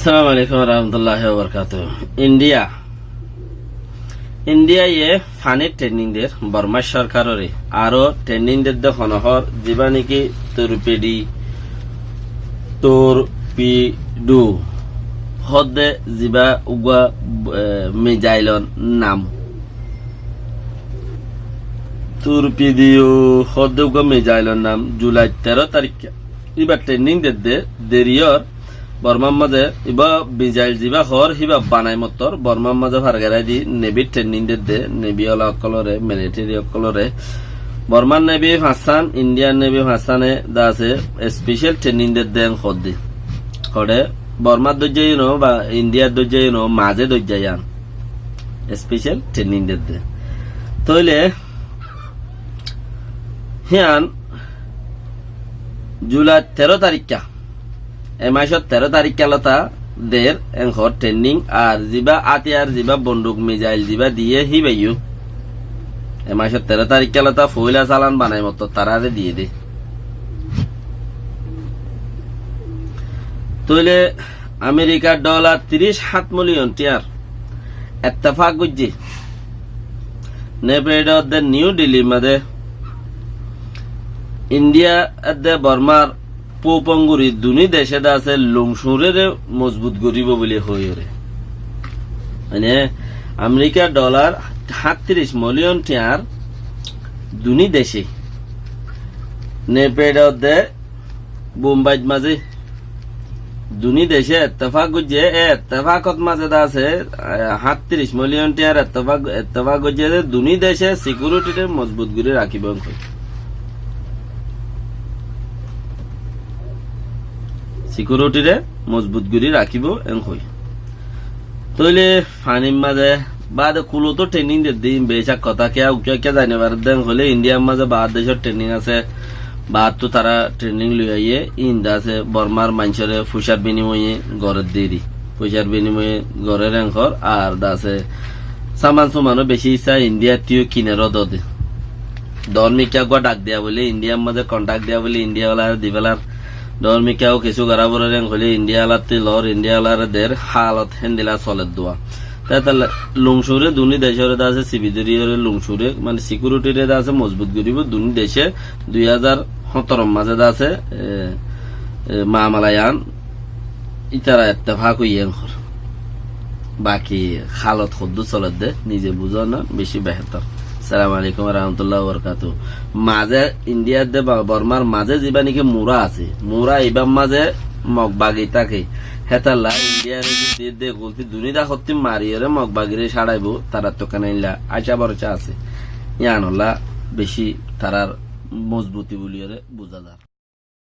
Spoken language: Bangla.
আসসালামু আলাইকুম রহমতুল্লাহ বরকাতুহ। ইন্ডিয়া ফানি ট্রেনিং দের বর্মা সরকারের আরো ট্রেনিং দের হনহর যিবা নাকি তোরপিডু হদে যিবা উগা মিজাইলন নাম তোরপিডিও হদে উগা মিজাইলন নাম জুলাই 13 তারিখ ইবা ট্রেনিং দে দেরিয়র বর্মার মাঝে ইবা বিজাইল যিবা হর হিবা বানাই মতর বর্মার মাঝে ফারগারাই দি নেভি ট্রেনিং দে নেভি ওলা অকলরে মিলিটারি অকলরে বর্মার নেভি হাসান ইন্ডিয়ান নেভি হাসানে দা আছে স্পেশাল ট্রেনিং দেন হদি হরে বর্মার দজ্জাই নো বা ইন্ডিয়ার দজ্জাই নো মাঝে দজ্জায়ান স্পেশাল ট্রেনিং দে তইলে হিয়ান জুলাই 13 তারিখ এ মাসের 13 তারিখ কালতা দের এংহর ট্রেনিং আর যিবা আতিয়ার যিবা বন্দুক মিজাইল যিবা দিয়ে হিবাইও এ মাসের 13 তারিখ কালতা ফয়লা চালান বানাই মতো তারারে দিয়ে দে তইলে আমেরিকার ডলার 37 মিলিয়ন টিয়ার ইত্তেফাক গজ্জি নেপেডর দে নিউ দিল্লি মাদে ইন্ডিয়া দে বর্মার পোপঙ্গুরি দুনি দেশে আছে লংসুরের মজবুত করিব বলে হইরে মানে আমেরিকার ডলার 37 মিলিয়ন টিয়ার দুনি দেশে নেপেডর দে বোম্বাই মাঝে দুনি দেশে ইত্তেফাক গজ্জে ইত্তেফাকত মাঝে আছে 37 মিলিয়ন টিয়ার ইত্তেফাক গজ্জে দুনি দেশে সিকিউরিটিতে মজবুত করে রাখিব সিকিউরিটিরে মজবুত করে রাখিব এনকই তইলে ফানির মাঝে বাদ কুলো তো ট্রেনিং দিন বেশাক কথা কে উকে জানে বার দেন হলে ইন্ডিয়ার মাঝে বাদ দেশের ট্রেনিং আছে বাদ তো তারা ট্রেনিং লই আইয়ে ইন্দা আছে বর্মার মানুষের পয়সার বিনিময়ে গড়ের দেরি পয়সার বিনিময়ে গড়ের এনকর আর দাসে সামান সুমানো বেশি ইচ্ছা ইন্ডিয়া তিও কিনেরও দে ধর্মিকা গো ডাক দেয়া বলে ইন্ডিয়ার মাঝে কন্টাক্ট দেয়া বলে ইন্ডিয়াওয়ালা দিবেলার ধর্মিকাও কিছু গারাবরের হলে ইন্ডিয়ালাতে লর ইন্ডিয়ালার দের হালত হেন্দিলা চলে দোয়া তাই লংসুরে দুনি দেশের আছে সিবিদরিয়র লংসুরে মানে সিকিউরিটির আছে মজবুত করিব দুনি দেশে 2017 মাঝে আছে মামালায়ান ইতারা ইত্তেফাক হইয়েন বাকি হালত খদ্দু চলে দে নিজে বুঝো না বেশি বেহতর। আসসালামু আলাইকুম রহমতুল্লাহ বরকাতুহ। মাঝে ইন্ডিয়ার দে বর্মার মাঝে যিবা নাকি মুরা আছে মুরা এবার মাঝে মগবাগি থাকে হেতাল্লা ইন্ডিয়ার দে গলতি দুনিদা হত্তি মারিয়রে মগবাগিরে সাড়াইব তারা তো কানাইলা আশা ভরসা আছে ইয়ানল্লা বেশি তারার মজবুতি বলিয়রে বুঝা যায়।